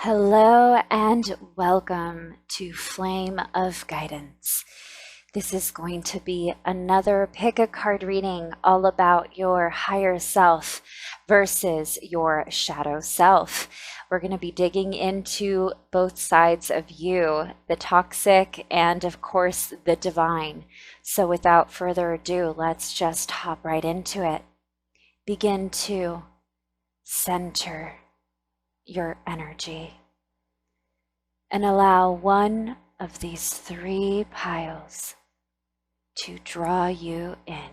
Hello and welcome to Flame of Guidance. This is going to be another pick a card reading all about your higher self versus your shadow self. We're going to be digging into both sides of you, the toxic and of course the divine. So without further ado, let's just hop right into it. Begin to center your energy and allow one of these three piles to draw you in.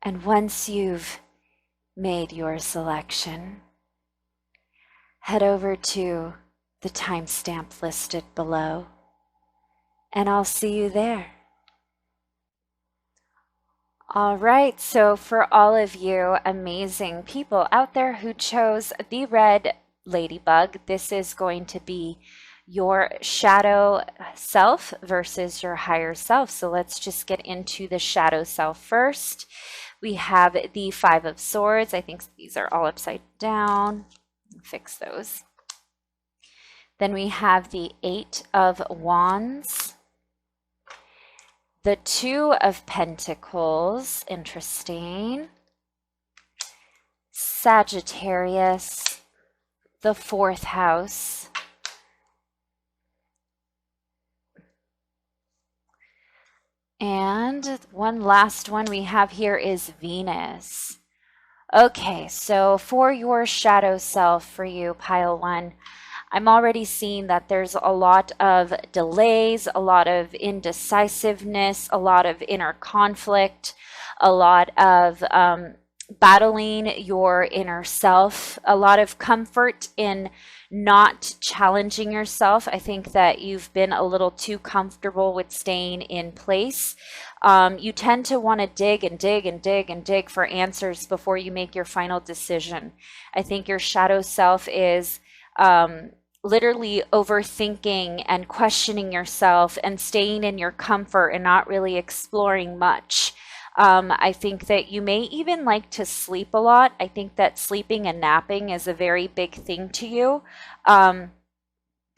And once you've made your selection, head over to the timestamp listed below, and I'll see you there. All right, so for all of you amazing people out there who chose the red ladybug, this is going to be your shadow self versus your higher self. So let's just get into the shadow self first. We have the Five of Swords. I think these are all upside down. Fix those. Then we have the Eight of Wands. The Two of Pentacles, interesting. Sagittarius, the fourth house. And one last one we have here is Venus. Okay, so for your shadow self, for you, pile one, I'm already seeing that there's a lot of delays, a lot of indecisiveness, a lot of inner conflict, a lot of battling your inner self, a lot of comfort in not challenging yourself. I think that you've been a little too comfortable with staying in place. You tend to want to dig and dig and dig and dig for answers before you make your final decision. I think your shadow self is literally overthinking and questioning yourself and staying in your comfort and not really exploring much. I think that you may even like to sleep a lot. I think that sleeping and napping is a very big thing to you.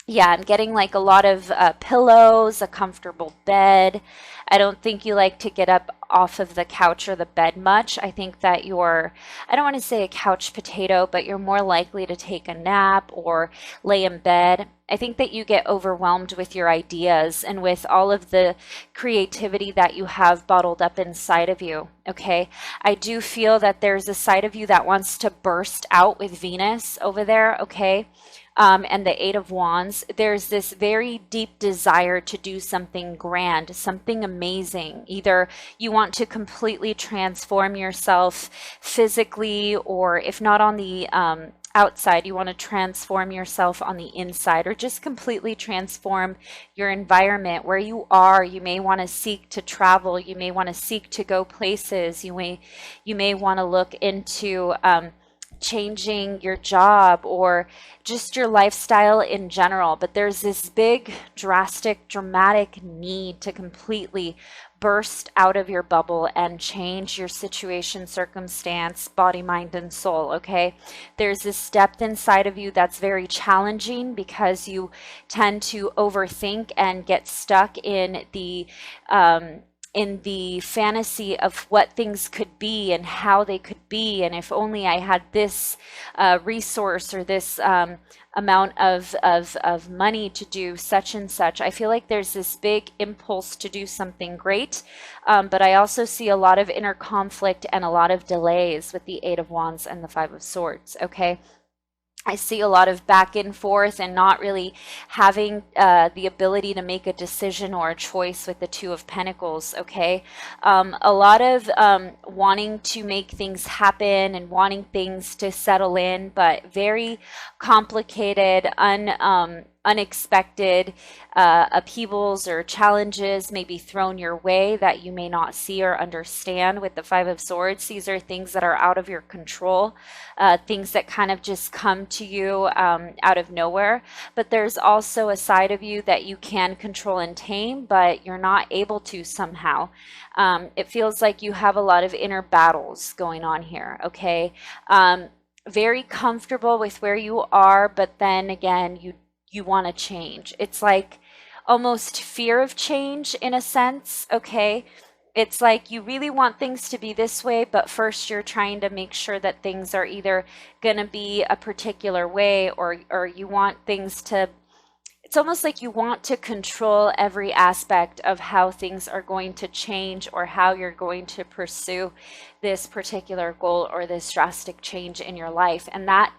Yeah, and getting like a lot of pillows, a comfortable bed. I don't think you like to get up off of the couch or the bed much. I think that you're, I don't want to say a couch potato, but you're more likely to take a nap or lay in bed. I think that you get overwhelmed with your ideas and with all of the creativity that you have bottled up inside of you, okay? I do feel that there's a side of you that wants to burst out with Venus over there, okay? And the Eight of Wands, there's this very deep desire to do something grand, something amazing. Either you want to completely transform yourself physically, or if not on the outside, you want to transform yourself on the inside, or just completely transform your environment where you are. You may want to seek to travel. You may want to seek to go places. You may want to look into changing your job or just your lifestyle in general. But there's this big, drastic, dramatic need to completely burst out of your bubble and change your situation, circumstance, body, mind, and soul, okay? There's this depth inside of you that's very challenging because you tend to overthink and get stuck in the fantasy of what things could be and how they could be, and if only I had this resource or this amount of money to do such and such. I feel like there's this big impulse to do something great, but I also see a lot of inner conflict and a lot of delays with the Eight of Wands and the Five of Swords, okay? I see a lot of back and forth and not really having the ability to make a decision or a choice with the Two of Pentacles, okay? A lot of wanting to make things happen and wanting things to settle in, but very complicated, unexpected upheavals or challenges may be thrown your way that you may not see or understand with the Five of Swords. These are things that are out of your control, things that kind of just come to you out of nowhere. But there's also a side of you that you can control and tame, but you're not able to somehow. It feels like you have a lot of inner battles going on here, okay? Very comfortable with where you are, but then again, you want to change. It's like almost fear of change in a sense, okay? It's like you really want things to be this way, but first you're trying to make sure that things are either going to be a particular way, or you want things to, it's almost like you want to control every aspect of how things are going to change or how you're going to pursue this particular goal or this drastic change in your life. And that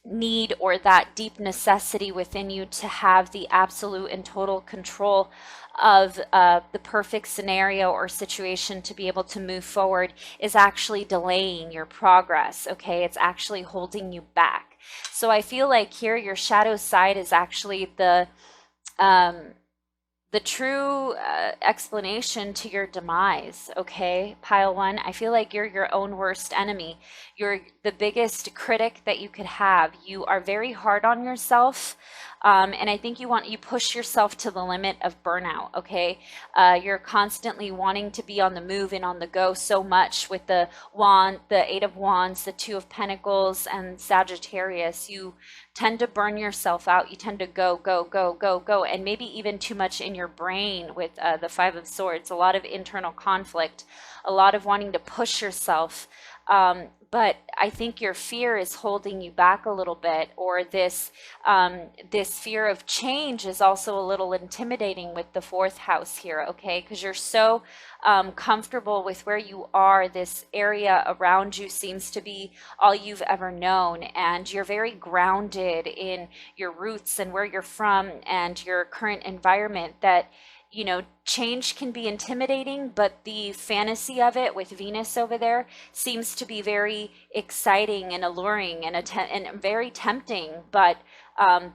need or that deep necessity within you to have the absolute and total control of the perfect scenario or situation to be able to move forward is actually delaying your progress, okay? It's actually holding you back. So I feel like here your shadow side is actually the true explanation to your demise, okay? Pile one, I feel like you're your own worst enemy. You're the biggest critic that you could have. You are very hard on yourself. And I think you push yourself to the limit of burnout, okay? You're constantly wanting to be on the move and on the go so much with the wand, the Eight of Wands, the Two of Pentacles, and Sagittarius. You tend to burn yourself out. You tend to go, go, go, go, go, and maybe even too much in your brain with the Five of Swords. A lot of internal conflict, a lot of wanting to push yourself. But I think your fear is holding you back a little bit, or this fear of change is also a little intimidating with the fourth house here, okay? Because you're so comfortable with where you are. This area around you seems to be all you've ever known, and you're very grounded in your roots and where you're from and your current environment, that change can be intimidating, but the fantasy of it with Venus over there seems to be very exciting and alluring and very tempting. But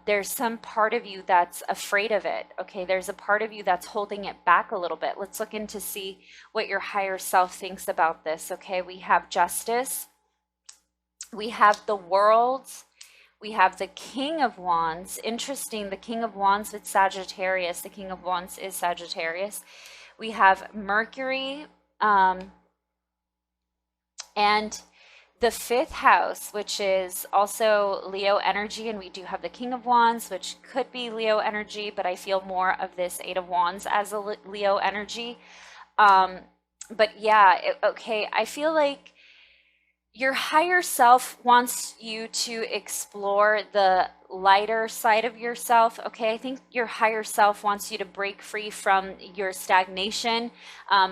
there's some part of you that's afraid of it. Okay, there's a part of you that's holding it back a little bit. Let's look into see what your higher self thinks about this. Okay, we have Justice, we have the World. We have the King of Wands. Interesting, the King of Wands with Sagittarius. The King of Wands is Sagittarius. We have Mercury and the fifth house, which is also Leo energy. And we do have the King of Wands, which could be Leo energy, but I feel more of this Eight of Wands as a Leo energy. But yeah, okay, I feel like your higher self wants you to explore the lighter side of yourself, okay? I think your higher self wants you to break free from your stagnation,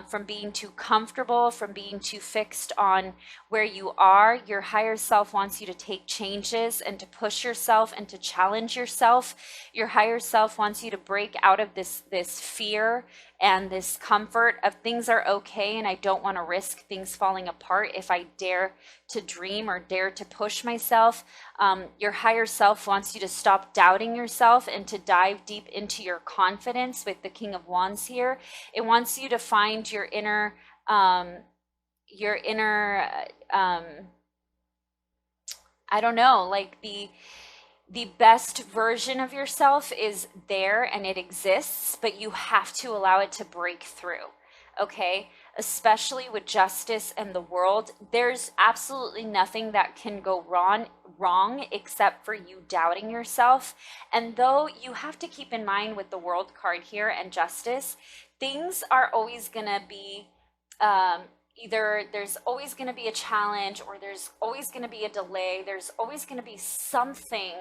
from being too comfortable, from being too fixed on where you are. Your higher self wants you to take changes and to push yourself and to challenge yourself. Your higher self wants you to break out of this fear and this comfort of things are okay and I don't want to risk things falling apart if I dare to dream or dare to push myself. Your higher self wants you to stop doubting yourself and to dive deep into your confidence with the King of Wands here. It wants you to find your inner I don't know, like the best version of yourself is there and it exists, but you have to allow it to break through, okay? Especially with Justice and the World, there's absolutely nothing that can go wrong except for you doubting yourself. And though you have to keep in mind with the World card here and Justice, things are always gonna be either there's always going to be a challenge or there's always going to be a delay. There's always going to be something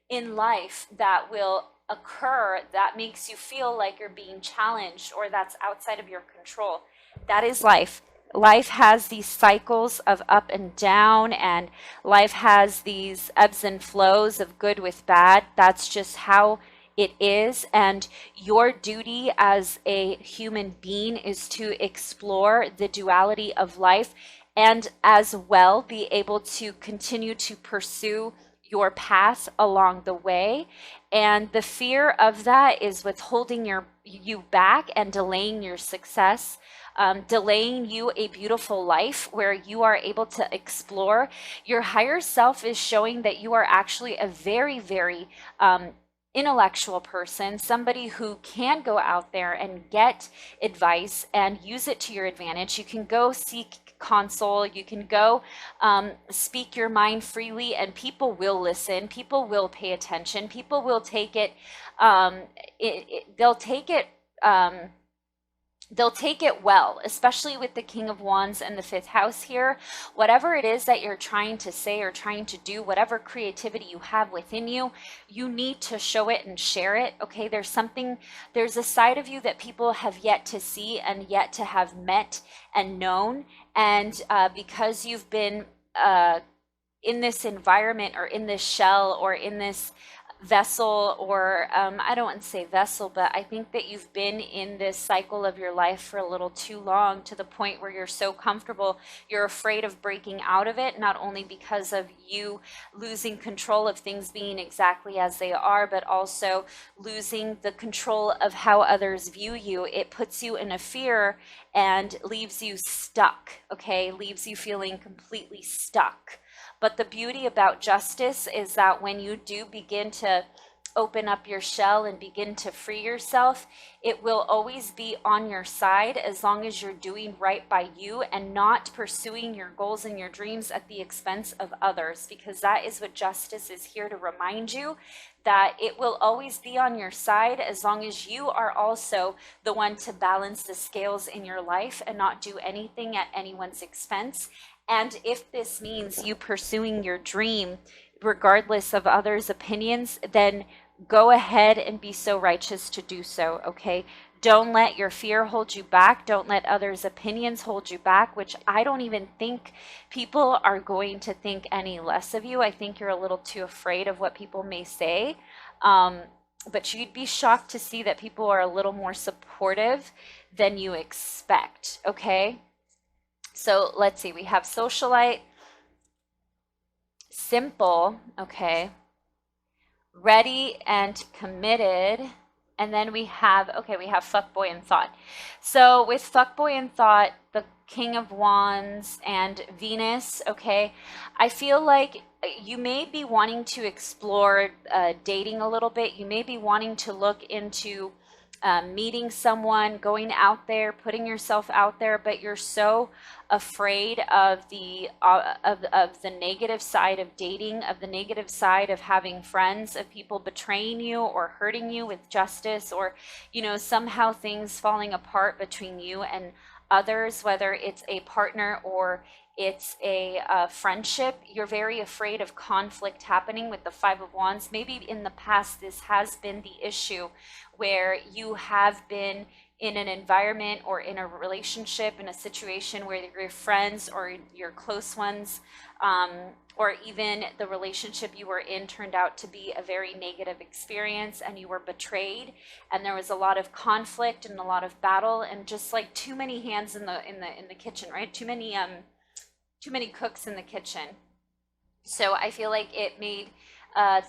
in life that will occur that makes you feel like you're being challenged or that's outside of your control. That is life. Life has these cycles of up and down, and life has these ebbs and flows of good with bad. That's just how it is, and your duty as a human being is to explore the duality of life and as well be able to continue to pursue your path along the way. And the fear of that is withholding you back and delaying your success, delaying you a beautiful life where you are able to explore. Your higher self is showing that you are actually a very, very intellectual person, somebody who can go out there and get advice and use it to your advantage. You can go seek console, you can go speak your mind freely, and people will listen, people will pay attention, people will take it, they'll take it they'll take it well, especially with the King of Wands and the fifth house here. Whatever it is that you're trying to say or trying to do, whatever creativity you have within you, you need to show it and share it. Okay, there's a side of you that people have yet to see and yet to have met and known. And because you've been in this environment or in this shell or in this vessel, or I don't want to say vessel, but I think that you've been in this cycle of your life for a little too long, to the point where you're so comfortable, you're afraid of breaking out of it, not only because of you losing control of things being exactly as they are, but also losing the control of how others view you. It puts you in a fear and leaves you stuck, okay? Leaves you feeling completely stuck. But the beauty about justice is that when you do begin to open up your shell and begin to free yourself, it will always be on your side, as long as you're doing right by you and not pursuing your goals and your dreams at the expense of others, because that is what justice is here to remind you, that it will always be on your side as long as you are also the one to balance the scales in your life and not do anything at anyone's expense. And if this means you pursuing your dream, regardless of others' opinions, then go ahead and be so righteous to do so, okay? Don't let your fear hold you back. Don't let others' opinions hold you back, which I don't even think people are going to think any less of you. I think you're a little too afraid of what people may say. But you'd be shocked to see that people are a little more supportive than you expect, okay? So let's see, we have socialite, simple, okay, ready and committed, and then we have fuckboy and thought. So with fuckboy and thought, the King of Wands and Venus, okay, I feel like you may be wanting to explore dating a little bit. You may be wanting to look into meeting someone, going out there, putting yourself out there, but you're so afraid of the negative side of dating, of the negative side of having friends, of people betraying you or hurting you with justice, or somehow things falling apart between you and others, whether it's a partner or it's a friendship. You're very afraid of conflict happening with the Five of Wands. Maybe in the past this has been the issue, where you have been in an environment or in a relationship, in a situation where your friends or your close ones, or even the relationship you were in turned out to be a very negative experience, and you were betrayed, and there was a lot of conflict and a lot of battle, and just like too many hands in the kitchen, right? Too many cooks in the kitchen. So I feel like it made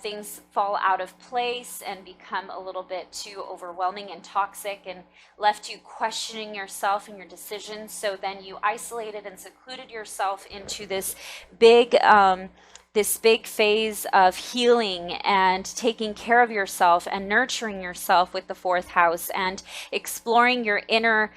things fall out of place and become a little bit too overwhelming and toxic, and left you questioning yourself and your decisions. So then you isolated and secluded yourself into this big phase of healing and taking care of yourself and nurturing yourself with the fourth house, and exploring your inner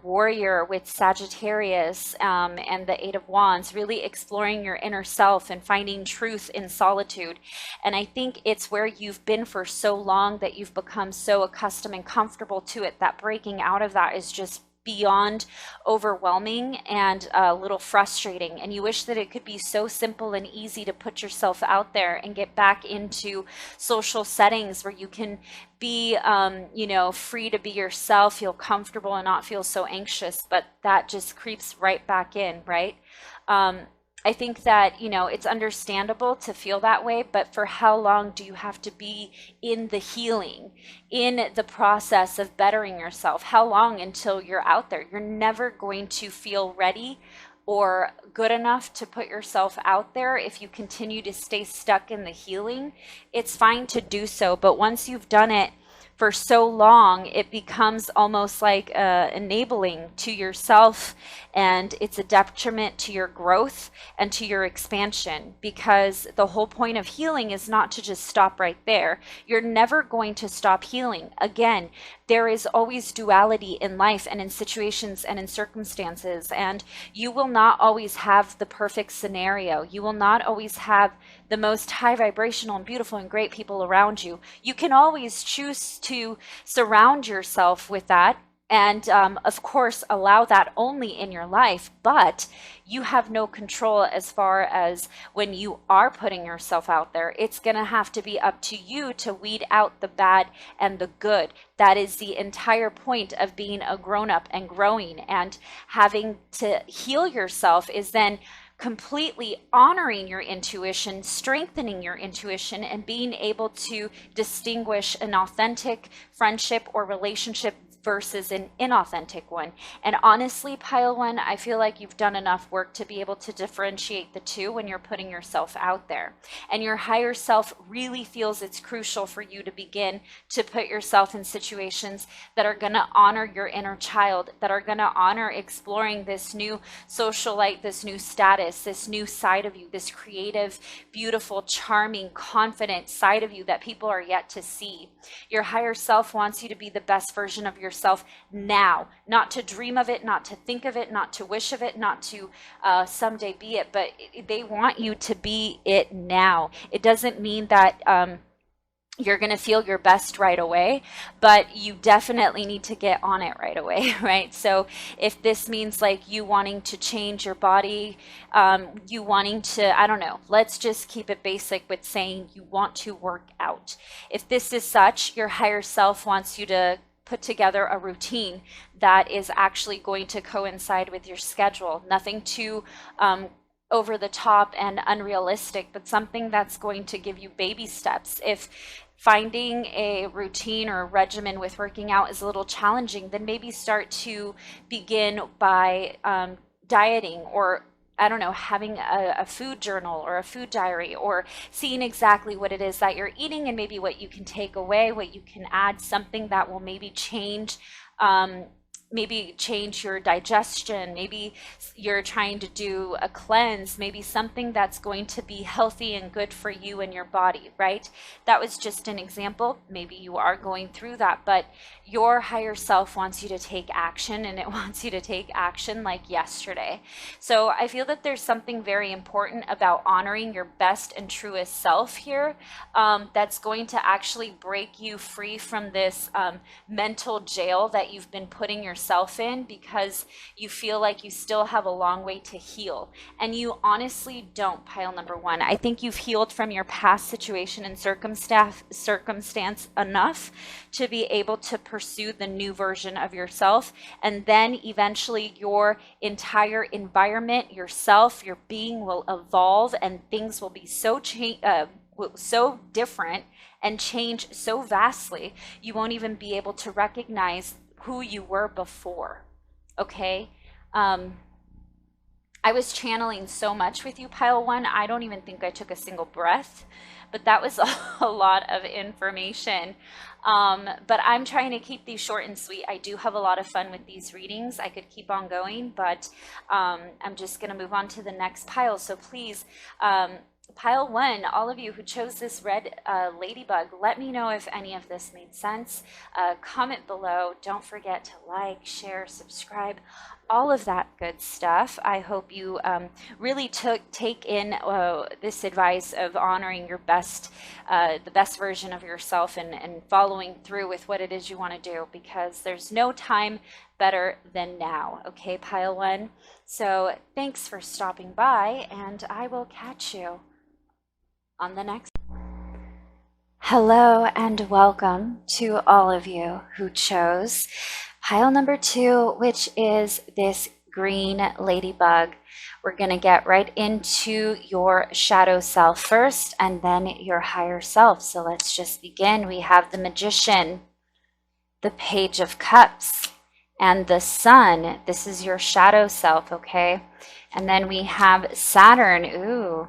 warrior with Sagittarius and the Eight of Wands, really exploring your inner self and finding truth in solitude. And I think it's where you've been for so long that you've become so accustomed and comfortable to it, that breaking out of that is just beyond overwhelming and a little frustrating. And you wish that it could be so simple and easy to put yourself out there and get back into social settings where you can be free to be yourself, feel comfortable, and not feel so anxious. But that just creeps right back in, right? I think that, it's understandable to feel that way, but for how long do you have to be in the healing, in the process of bettering yourself? How long until you're out there? You're never going to feel ready or good enough to put yourself out there. If you continue to stay stuck in the healing, it's fine to do so. But once you've done it for so long, it becomes almost like enabling to yourself, and it's a detriment to your growth and to your expansion, because the whole point of healing is not to just stop right there. You're never going to stop healing. Again, there is always duality in life and in situations and in circumstances, and you will not always have the perfect scenario. You will not always have the most high vibrational and beautiful and great people around you. You can always choose to surround yourself with that, and of course allow that only in your life, but you have no control as far as when you are putting yourself out there. It's going to have to be up to you to weed out the bad and the good. That is the entire point of being a grown-up and growing, and having to heal yourself is then completely honoring your intuition, strengthening your intuition, and being able to distinguish an authentic friendship or relationship versus an inauthentic one. And honestly, pile one, I feel like you've done enough work to be able to differentiate the two when you're putting yourself out there. And your higher self really feels it's crucial for you to begin to put yourself in situations that are going to honor your inner child, that are going to honor exploring this new socialite, this new status, this new side of you, this creative, beautiful, charming, confident side of you that people are yet to see. Your higher self wants you to be the best version of yourself now, not to dream of it, not to think of it, not to wish of it, not to someday be it, but they want you to be it now. It doesn't mean that you're going to feel your best right away, but you definitely need to get on it right away, right? So if this means like you wanting to change your body, you wanting to, I don't know, let's just keep it basic with saying you want to work out. If this is such, your higher self wants you to put together a routine that is actually going to coincide with your schedule. Nothing too over the top and unrealistic, but something that's going to give you baby steps. If finding a routine or a regimen with working out is a little challenging, then maybe start to begin by dieting, or I don't know, having a food journal or a food diary, or seeing exactly what it is that you're eating and maybe what you can take away, what you can add, something that will maybe change your digestion. Maybe you're trying to do a cleanse, maybe something that's going to be healthy and good for you and your body, right? That was just an example. Maybe you are going through that, but your higher self wants you to take action, and it wants you to take action like yesterday. So I feel that there's something very important about honoring your best and truest self here, that's going to actually break you free from this mental jail that you've been putting yourself in, because you feel like you still have a long way to heal. And you honestly don't, pile number one. I think you've healed from your past situation and circumstance enough to be able to pursue the new version of yourself. And then eventually your entire environment, yourself, your being will evolve, and things will be so different and change so vastly, you won't even be able to recognize who you were before. Okay? I was channeling so much with you, pile one. I don't even think I took a single breath, but that was a lot of information. But I'm trying to keep these short and sweet. I do have a lot of fun with these readings. I could keep on going, but I'm just going to move on to the next pile. So please, pile one, all of you who chose this red ladybug, let me know if any of this made sense. Comment below. Don't forget to like, share, subscribe, all of that good stuff. I hope you really take in this advice of honoring your best, the best version of yourself, and following through with what it is you want to do, because there's no time better than now. Okay, pile one. So thanks for stopping by, and I will catch you on the next. Hello and welcome to all of you who chose pile number 2, which is this green ladybug. We're going to get right into your shadow self first, and then your higher self. So let's just begin. We have the Magician, the Page of Cups, and the sun. This is your shadow self, okay? And then we have Saturn, ooh,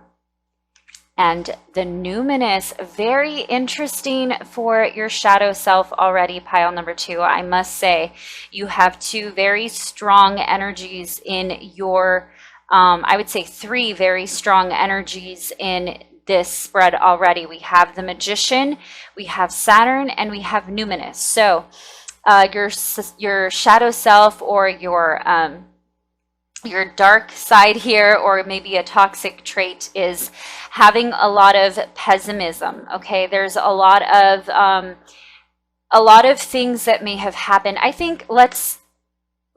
and the numinous. Very interesting for your shadow self already, pile number 2. I must say, you have 2 very strong energies in your, I would say 3 very strong energies in this spread already. We have the Magician, we have Saturn, and we have numinous. So your shadow self, or your dark side here, or maybe a toxic trait, is having a lot of pessimism. Okay, there's a lot of things that may have happened. I think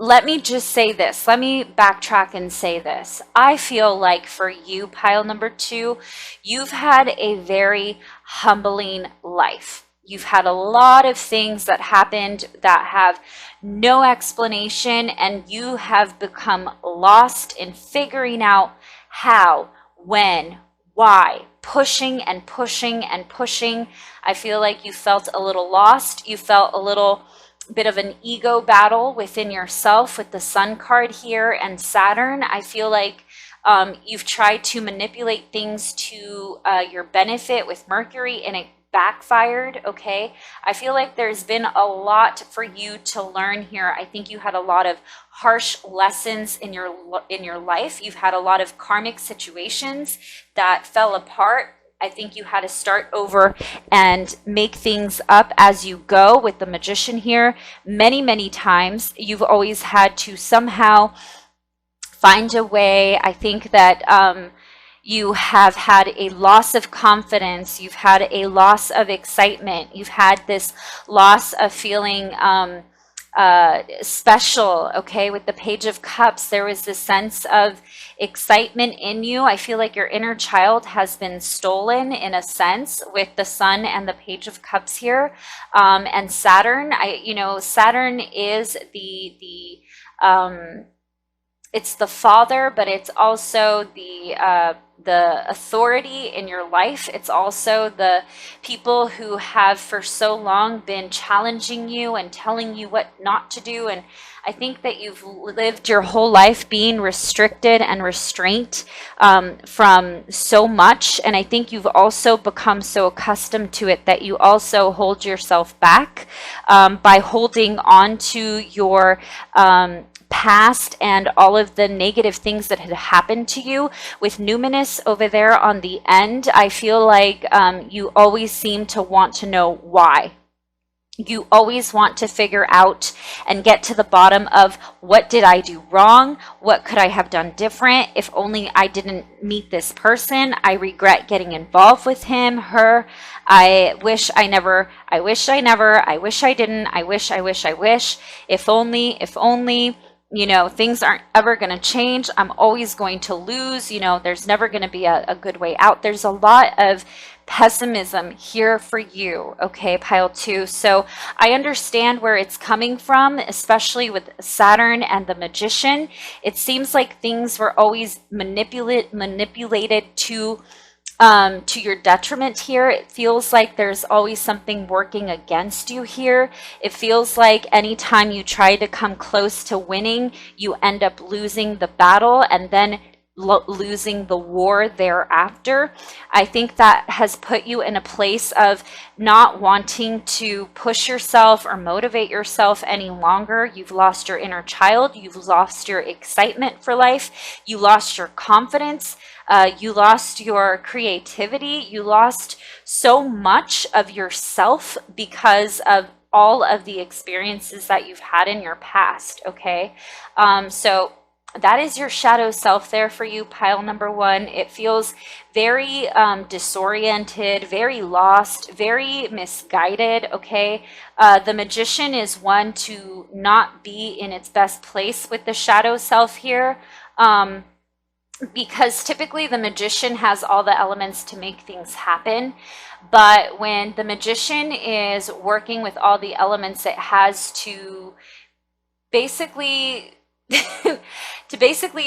let me just say this. Let me backtrack and say this. I feel like for you, pile number 2, you've had a very humbling life. You've had a lot of things that happened that have no explanation, and you have become lost in figuring out how, when, why, pushing and pushing and pushing. I feel like you felt a little lost. You felt a little bit of an ego battle within yourself with the Sun card here and Saturn. I feel like you've tried to manipulate things to your benefit with Mercury, and it backfired. Okay, I feel like there's been a lot for you to learn here. I think you had a lot of harsh lessons in your life. You've had a lot of karmic situations that fell apart. I think you had to start over and make things up as you go with the Magician here. Many times you've always had to somehow find a way. I think that you have had a loss of confidence. You've had a loss of excitement. You've had this loss of feeling special, okay? With the Page of Cups, there was this sense of excitement in you. I feel like your inner child has been stolen in a sense with the Sun and the Page of Cups here. And Saturn, Saturn is it's the father, but it's also the authority in your life. It's also the people who have for so long been challenging you and telling you what not to do. And I think that you've lived your whole life being restricted and restrained from so much. And I think you've also become so accustomed to it that you also hold yourself back by holding on to your past and all of the negative things that had happened to you. With numinous over there on the end, I feel like you always seem to want to know why. You always want to figure out and get to the bottom of, what did I do wrong? What could I have done different? If only I didn't meet this person. I regret getting involved with him, her. I wish I never, I wish I never, I wish I didn't, I wish, if only, things aren't ever going to change. I'm always going to lose. There's never going to be a good way out. There's a lot of pessimism here for you, okay, pile 2. So I understand where it's coming from, especially with Saturn and the Magician. It seems like things were always manipulated to your detriment here. It feels like there's always something working against you here. It feels like anytime you try to come close to winning, you end up losing the battle and then losing the war thereafter. I think that has put you in a place of not wanting to push yourself or motivate yourself any longer. You've lost your inner child. You've lost your excitement for life. You lost your confidence. You lost your creativity. You lost so much of yourself because of all of the experiences that you've had in your past, okay? So that is your shadow self there for you, pile number 1. It feels very disoriented, very lost, very misguided, okay? The Magician is one to not be in its best place with the shadow self here. Because typically the Magician has all the elements to make things happen. But when the Magician is working with all the elements, it has to basically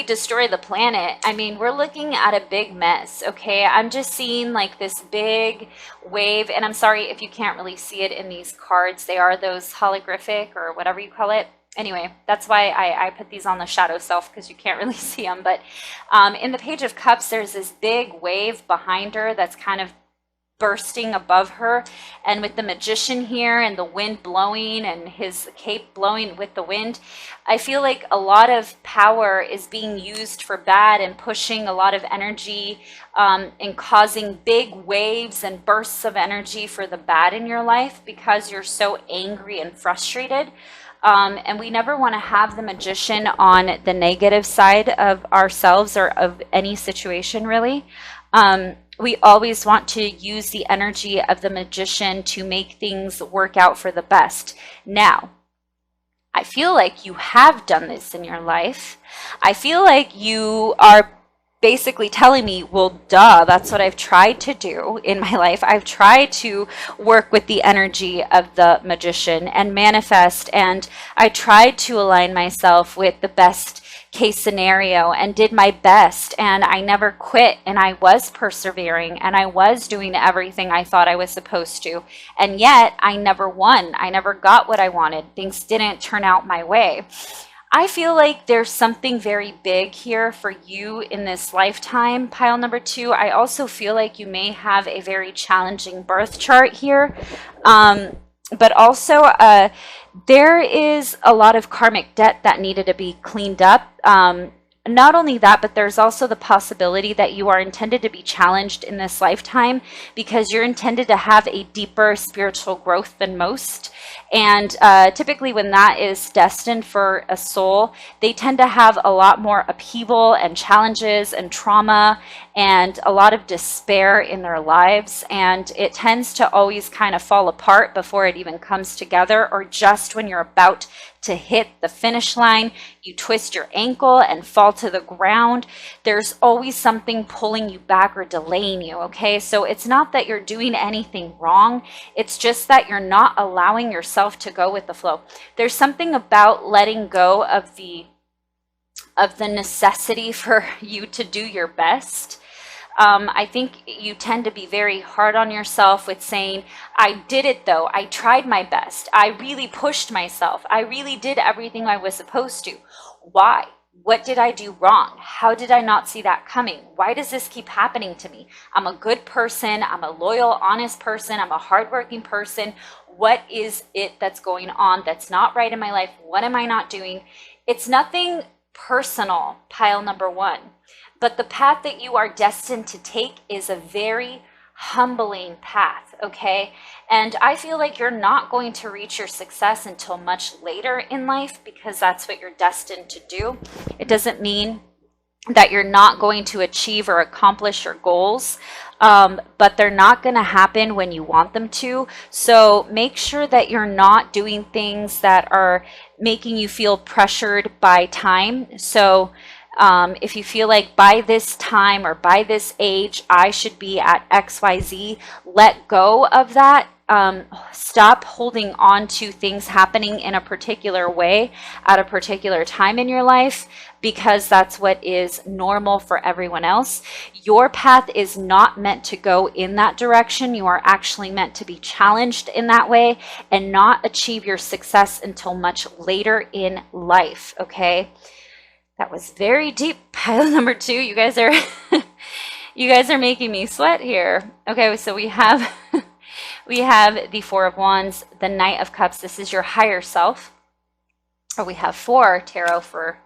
destroy the planet. I mean, we're looking at a big mess, okay? I'm just seeing like this big wave, and I'm sorry if you can't really see it in these cards. They are those holographic or whatever you call it. anyway, that's why I put these on the shadow self, because you can't really see them. But in the Page of Cups, there's this big wave behind her that's kind of bursting above her, and with the Magician here and the wind blowing and his cape blowing with the wind, I feel like a lot of power is being used for bad and pushing a lot of energy and causing big waves and bursts of energy for the bad in your life because you're so angry and frustrated. And we never want to have the Magician on the negative side of ourselves or of any situation, really. We always want to use the energy of the Magician to make things work out for the best. Now, I feel like you have done this in your life. I feel like you are basically telling me, well, duh, that's what I've tried to do in my life. I've tried to work with the energy of the Magician and manifest, and I tried to align myself with the best case scenario and did my best, and I never quit, and I was persevering, and I was doing everything I thought I was supposed to, and yet I never won. I never got what I wanted. Things didn't turn out my way. I feel like there's something very big here for you in this lifetime, pile number 2. I also feel like you may have a very challenging birth chart here. But also there is a lot of karmic debt that needed to be cleaned up. Not only that, but there's also the possibility that you are intended to be challenged in this lifetime because you're intended to have a deeper spiritual growth than most. And typically when that is destined for a soul, they tend to have a lot more upheaval and challenges and trauma and a lot of despair in their lives. And it tends to always kind of fall apart before it even comes together, or just when you're about to hit the finish line, you twist your ankle and fall to the ground. There's always something pulling you back or delaying you, okay? So it's not that you're doing anything wrong. It's just that you're not allowing yourself to go with the flow. There's something about letting go of the necessity for you to do your best. I think you tend to be very hard on yourself with saying, I did it though. I tried my best. I really pushed myself. I really did everything I was supposed to. Why? What did I do wrong? How did I not see that coming? Why does this keep happening to me? I'm a good person. I'm a loyal, honest person. I'm a hardworking person. What is it that's going on that's not right in my life? What am I not doing? It's nothing personal, pile number 1. But the path that you are destined to take is a very humbling path, okay? And I feel like you're not going to reach your success until much later in life because that's what you're destined to do. It doesn't mean that you're not going to achieve or accomplish your goals, but they're not going to happen when you want them to. So make sure that you're not doing things that are making you feel pressured by time. So if you feel like by this time or by this age, I should be at XYZ, let go of that. Stop holding on to things happening in a particular way at a particular time in your life, because that's what is normal for everyone else. Your path is not meant to go in that direction. You are actually meant to be challenged in that way and not achieve your success until much later in life, okay? That was very deep, pile number 2. You guys are you guys are making me sweat here. Okay, so we have we have the 4 of Wands, the Knight of Cups. This is your higher self. Or we have 4 tarot for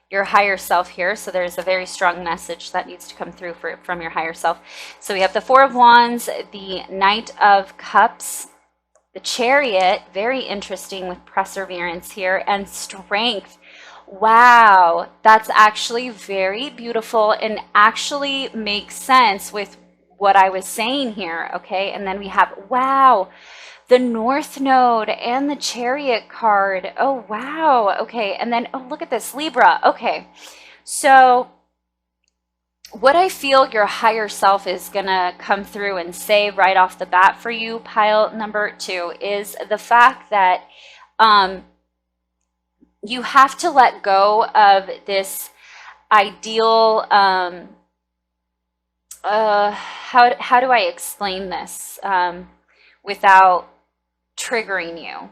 your higher self here. So there's a very strong message that needs to come through from your higher self. So we have the 4 of Wands, the Knight of Cups, the Chariot, very interesting with perseverance here, and strength. Wow, that's actually very beautiful and actually makes sense with what I was saying here, okay? And then we have, wow, the North Node and the Chariot card. Oh, wow, okay. And then, oh, look at this, Libra. Okay, so what I feel your higher self is going to come through and say right off the bat for you, pile number 2, is the fact that you have to let go of this ideal, how do I explain this without triggering you?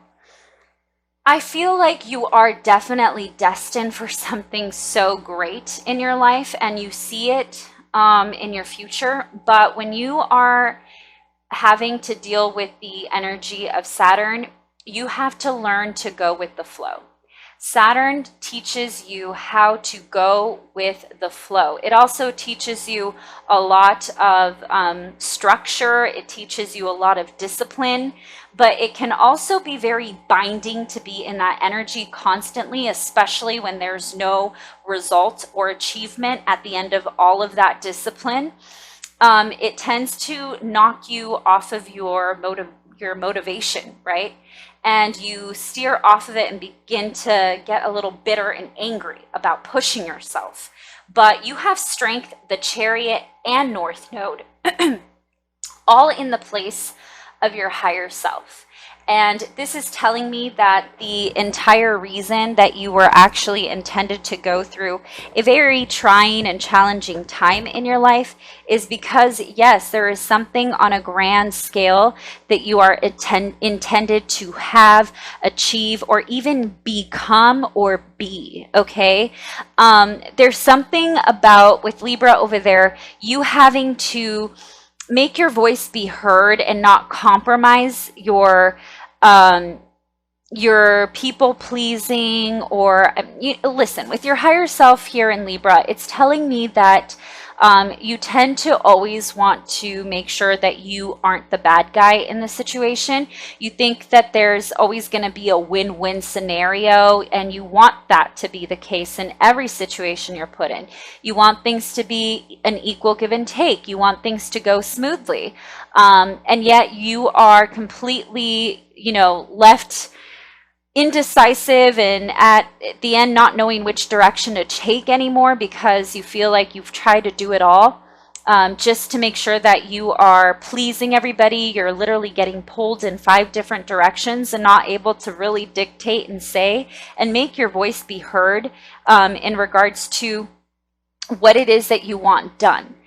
I feel like you are definitely destined for something so great in your life, and you see it in your future. But when you are having to deal with the energy of Saturn, you have to learn to go with the flow. Saturn teaches you how to go with the flow. It also teaches you a lot of structure. It teaches you a lot of discipline, but it can also be very binding to be in that energy constantly, especially when there's no result or achievement at the end of all of that discipline. It tends to knock you off of your motivation, right? And you steer off of it and begin to get a little bitter and angry about pushing yourself. But you have strength, the Chariot, and North Node, all in the place of your higher self. And this is telling me that the entire reason that you were actually intended to go through a very trying and challenging time in your life is because, yes, there is something on a grand scale that you are intended to have, achieve, or even become or be, okay? There's something about, with Libra over there, you having to make your voice be heard and not compromise your people pleasing, or listen, with your higher self here in Libra, it's telling me that you tend to always want to make sure that you aren't the bad guy in the situation. You think that there's always going to be a win-win scenario, and you want that to be the case in every situation you're put in. You want things to be an equal give and take. You want things to go smoothly. And yet you are completely, left indecisive and at the end not knowing which direction to take anymore, because you feel like you've tried to do it all just to make sure that you are pleasing everybody. You're literally getting pulled in 5 different directions and not able to really dictate and say and make your voice be heard in regards to what it is that you want done.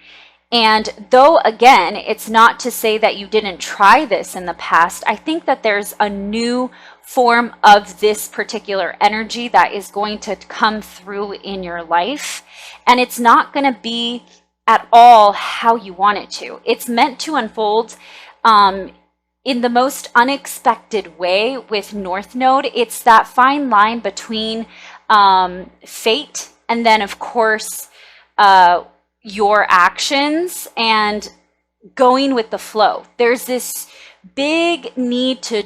And though, again, it's not to say that you didn't try this in the past, I think that there's a new form of this particular energy that is going to come through in your life. And it's not going to be at all how you want it to. It's meant to unfold in the most unexpected way with North Node. It's that fine line between fate and then, of course, your actions and going with the flow. There's this big need to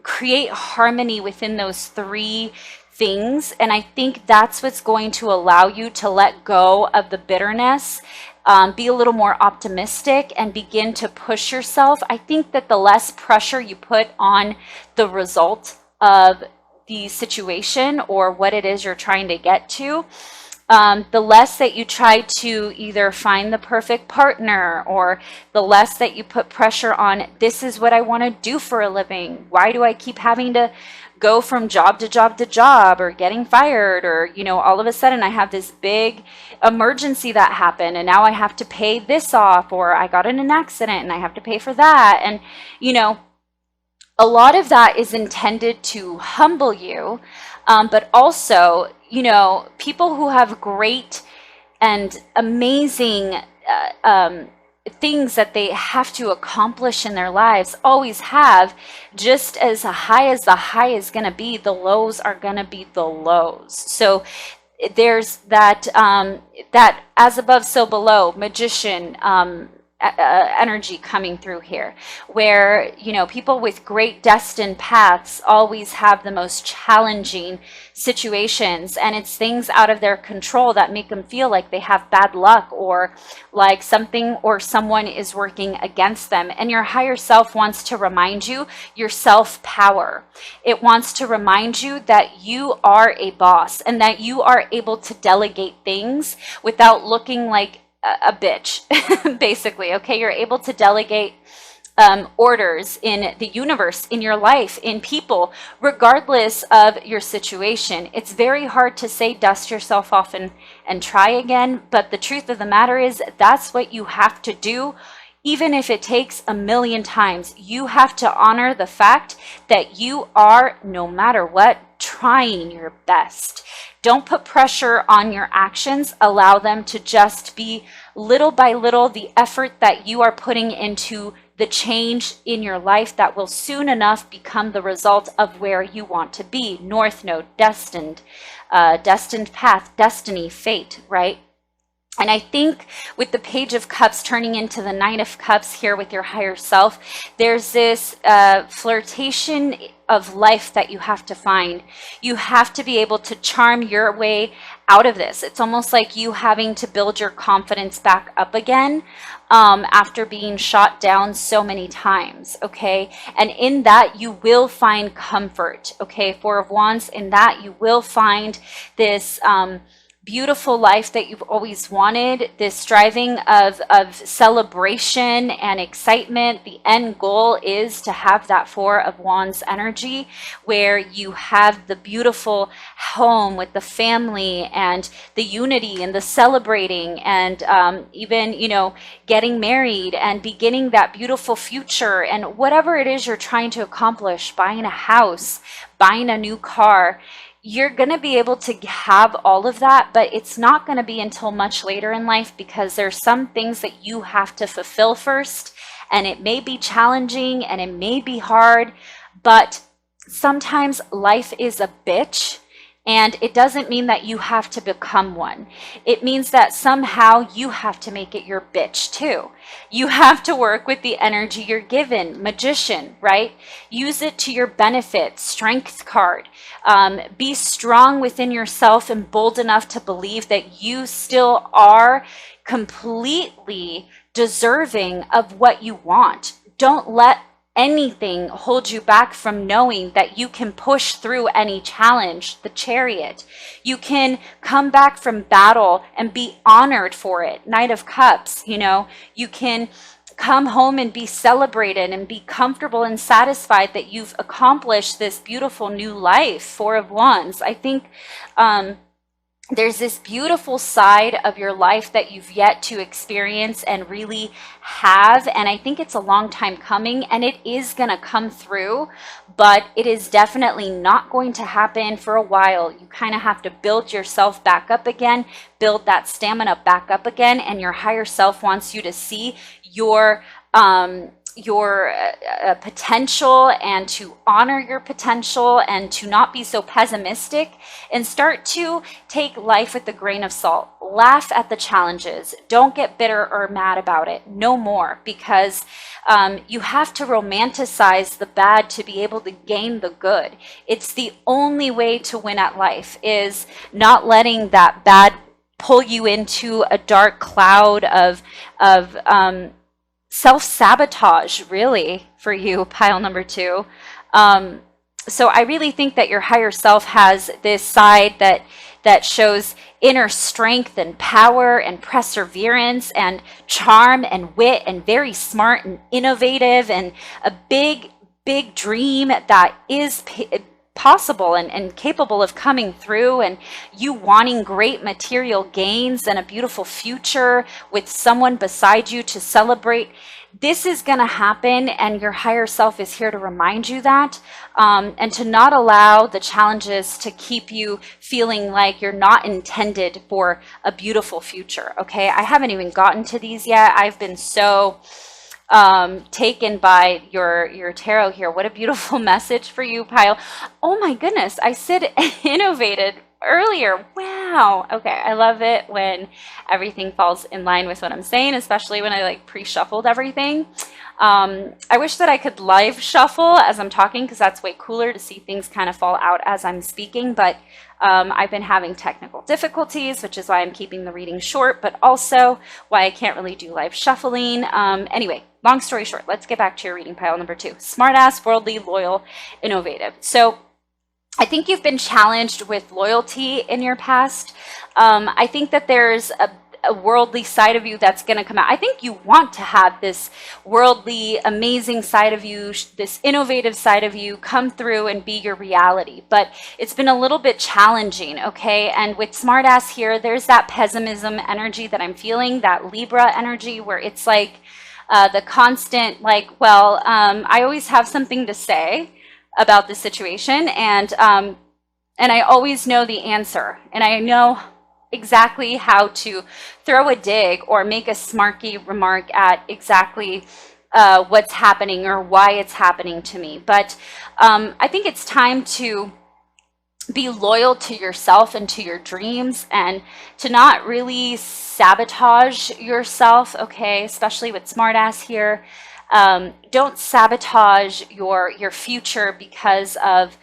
create harmony within those 3 things. And I think that's what's going to allow you to let go of the bitterness, be a little more optimistic, and begin to push yourself. I think that the less pressure you put on the result of the situation or what it is you're trying to get to, the less that you try to either find the perfect partner, or the less that you put pressure on, this is what I want to do for a living. Why do I keep having to go from job to job to job, or getting fired, or, all of a sudden I have this big emergency that happened and now I have to pay this off, or I got in an accident and I have to pay for that. And, a lot of that is intended to humble you, but also, people who have great and amazing things that they have to accomplish in their lives always have, just as high as the high is going to be, the lows are going to be the lows. So there's that that as above so below magician energy coming through here, where people with great destined paths always have the most challenging situations, and it's things out of their control that make them feel like they have bad luck, or like something or someone is working against them. And your higher self wants to remind you your self-power. It wants to remind you that you are a boss and that you are able to delegate things without looking like a bitch, basically. Okay, you're able to delegate orders in the universe, in your life, in people, regardless of your situation. It's very hard to say dust yourself off and try again, but the truth of the matter is that's what you have to do, even if it takes 1,000,000 times. You have to honor the fact that you are, no matter what, trying your best. Don't put pressure on your actions. Allow them to just be little by little the effort that you are putting into the change in your life that will soon enough become the result of where you want to be. North Node, destined, destined path, destiny, fate, right? And I think with the Page of Cups turning into the Knight of Cups here with your higher self, there's this flirtation of life that you have to find. You have to be able to charm your way out of this. It's almost like you having to build your confidence back up again after being shot down so many times, okay? And in that, you will find comfort, okay? Four of Wands, in that you will find this beautiful life that you've always wanted, this striving of celebration and excitement. The end goal is to have that Four of Wands energy where you have the beautiful home with the family and the unity and the celebrating and even, you know, getting married and beginning that beautiful future and whatever it is you're trying to accomplish, buying a house, buying a new car. You're going to be able to have all of that, but it's not going to be until much later in life because there's some things that you have to fulfill first, and it may be challenging and it may be hard, but sometimes life is a bitch. And it doesn't mean that you have to become one. It means that somehow you have to make it your bitch too. You have to work with the energy you're given. Magician, right? Use it to your benefit. Strength card. Be strong within yourself and bold enough to believe that you still are completely deserving of what you want. Don't let anything hold you back from knowing that you can push through any challenge. The Chariot. You can come back from battle and be honored for it. Knight of Cups, you know, you can come home and be celebrated and be comfortable and satisfied that you've accomplished this beautiful new life. Four of Wands. I think there's this beautiful side of your life that you've yet to experience and really have. And I think it's a long time coming and it is going to come through, but it is definitely not going to happen for a while. You kind of have to build yourself back up again, build that stamina back up again. And your higher self wants you to see your potential and to honor your potential and to not be so pessimistic and start to take life with a grain of salt. Laugh at the challenges. Don't get bitter or mad about it. No more, because you have to romanticize the bad to be able to gain the good. It's the only way to win at life, is not letting that bad pull you into a dark cloud of self-sabotage, really, for you, pile number 2. So I really think that your higher self has this side that shows inner strength and power and perseverance and charm and wit and very smart and innovative and a big dream that is possible and capable of coming through, and you wanting great material gains and a beautiful future with someone beside you to celebrate. This is going to happen, and your higher self is here to remind you that, and to not allow the challenges to keep you feeling like you're not intended for a beautiful future. Okay, I haven't even gotten to these yet. I've been so taken by your tarot here. What a beautiful message for you, pile. Oh my goodness, I said innovated earlier. Wow. Okay, I love it when everything falls in line with what I'm saying, especially when I like pre-shuffled everything. I wish that I could live shuffle as I'm talking, because that's way cooler to see things kind of fall out as I'm speaking, but I've been having technical difficulties, which is why I'm keeping the reading short, but also why I can't really do live shuffling. Anyway, long story short, let's get back to your reading, pile number 2. Smartass, worldly, loyal, innovative. So I think you've been challenged with loyalty in your past. I think that there's a worldly side of you that's going to come out. I think you want to have this worldly, amazing side of you, this innovative side of you come through and be your reality. But it's been a little bit challenging, okay? And with smartass here, there's that pessimism energy that I'm feeling, that Libra energy, where it's like, The constant, like, well, I always have something to say about the situation, and I always know the answer, and I know exactly how to throw a dig or make a smarky remark at exactly what's happening or why it's happening to me. But I think it's time to be loyal to yourself and to your dreams, and to not really sabotage yourself, okay? Especially with smartass here. Don't sabotage your future because of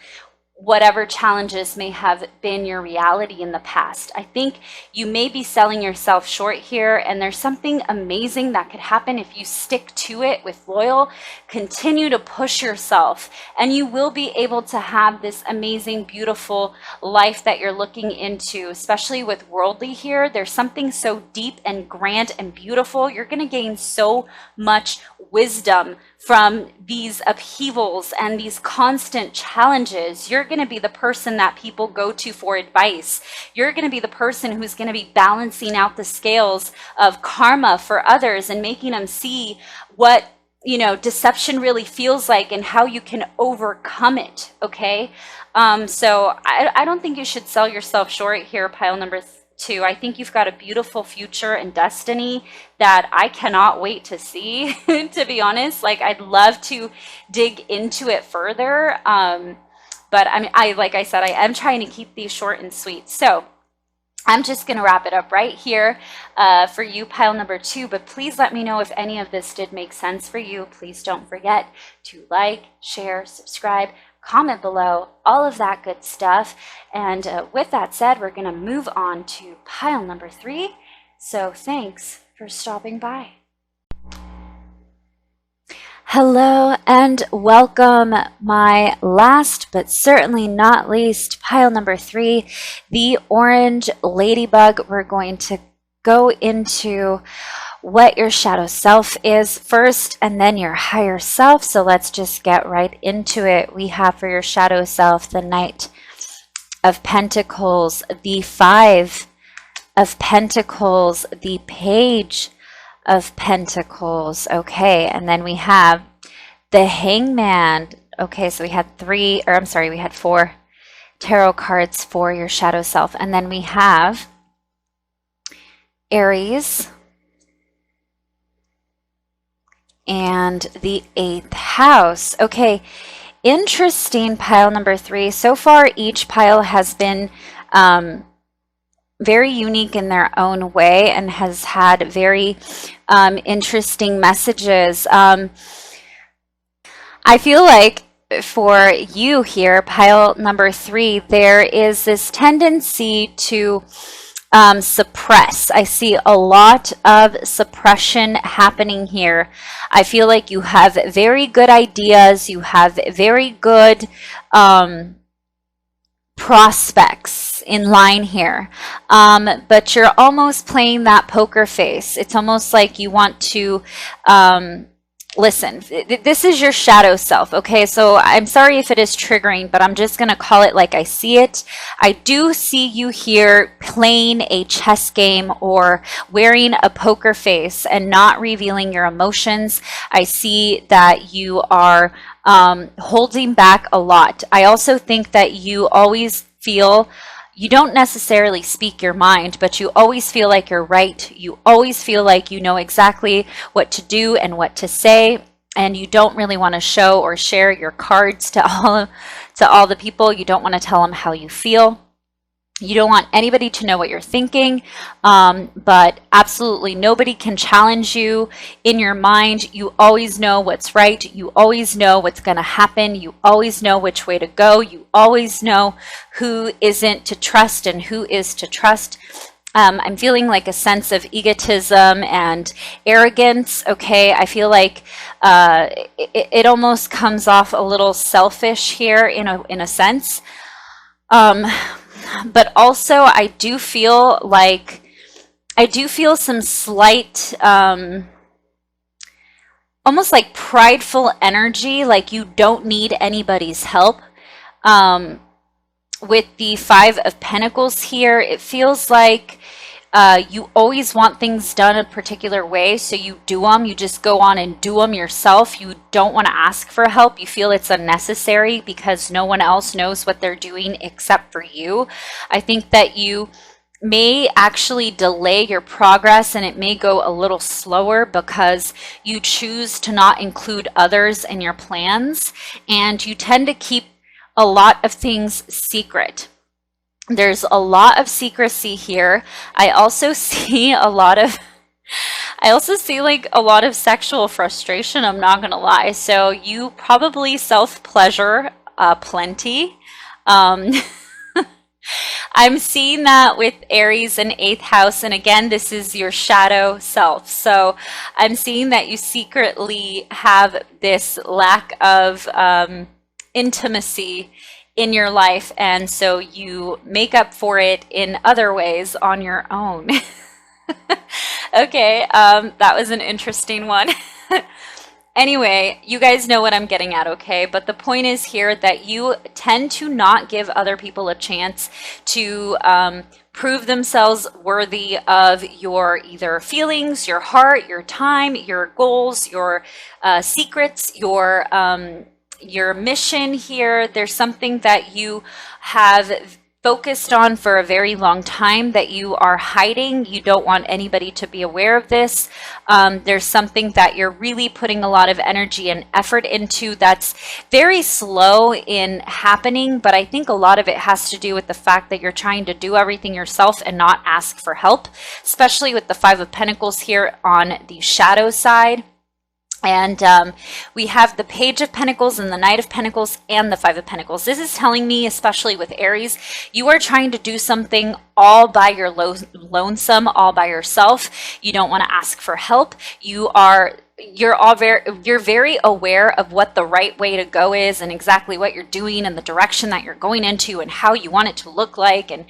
whatever challenges may have been your reality in the past. I think you may be selling yourself short here, and there's something amazing that could happen if you stick to it with loyal, continue to push yourself, and you will be able to have this amazing, beautiful life that you're looking into, especially with worldly here. There's something so deep and grand and beautiful. You're going to gain so much wisdom from these upheavals and these constant challenges. You're going to be the person that people go to for advice. You're going to be the person who's going to be balancing out the scales of karma for others and making them see what, you know, deception really feels like and how you can overcome it. Okay. So I don't think you should sell yourself short here, pile number 2. I think you've got a beautiful future and destiny that I cannot wait to see, to be honest. Like, I'd love to dig into it further. But I mean, like I said, I am trying to keep these short and sweet. So I'm just going to wrap it up right here for you, pile number 2. But please let me know if any of this did make sense for you. Please don't forget to like, share, subscribe, comment below, all of that good stuff. And with that said, we're going to move on to pile number 3. So thanks for stopping by. Hello and welcome, my last but certainly not least, pile number 3, the orange ladybug. We're going to go into what your shadow self is first, and then your higher self. So let's just get right into it. We have for your shadow self the Knight of Pentacles, the 5 of Pentacles, the Page of Pentacles. Okay, and then we have the Hangman. Okay, so we had 4 tarot cards for your shadow self. And then we have Aries and the 8th house. Okay, interesting, pile number 3. So far, each pile has been very unique in their own way and has had very interesting messages. I feel like for you here, pile number 3, there is this tendency to suppress. I see a lot of suppression happening here. I feel like you have very good ideas. You have very good prospects in line here. But you're almost playing that poker face. It's almost like you want to listen, this is your shadow self, okay? So I'm sorry if it is triggering, but I'm just going to call it like I see it. I do see you here playing a chess game or wearing a poker face and not revealing your emotions. I see that you are holding back a lot. I also think that you always feel you don't necessarily speak your mind, but you always feel like you're right. You always feel like you know exactly what to do and what to say, and you don't really want to show or share your cards to all the people. You don't want to tell them how you feel. You don't want anybody to know what you're thinking, but absolutely nobody can challenge you in your mind. You always know what's right. You always know what's going to happen. You always know which way to go. You always know who isn't to trust and who is to trust. I'm feeling like a sense of egotism and arrogance. Okay, I feel like it almost comes off a little selfish here in a sense. But also I do feel some slight, almost like prideful energy, like you don't need anybody's help. With the 5 of Pentacles here, it feels like You always want things done a particular way, so you do them. You just go on and do them yourself. You don't want to ask for help. You feel it's unnecessary because no one else knows what they're doing except for you. I think that you may actually delay your progress, and it may go a little slower because you choose to not include others in your plans, and you tend to keep a lot of things secret. There's a lot of secrecy here. I also see like a lot of sexual frustration, I'm not gonna lie. So you probably self-pleasure plenty. I'm seeing that with Aries in 8th house, and again, this is your shadow self. So I'm seeing that you secretly have this lack of intimacy in your life, and so you make up for it in other ways on your own. Okay, that was an interesting one. Anyway, you guys know what I'm getting at, okay? But the point is here that you tend to not give other people a chance to prove themselves worthy of your either feelings, your heart, your time, your goals, your secrets, your mission here. There's something that you have focused on for a very long time that you are hiding. You don't want anybody to be aware of this. There's something that you're really putting a lot of energy and effort into that's very slow in happening, but I think a lot of it has to do with the fact that you're trying to do everything yourself and not ask for help, especially with the Five of Pentacles here on the shadow side. And we have the Page of Pentacles and the Knight of Pentacles and the Five of Pentacles. This is telling me, especially with Aries, you are trying to do something all by your lonesome, all by yourself. You don't want to ask for help. You're very aware of what the right way to go is and exactly what you're doing and the direction that you're going into and how you want it to look like and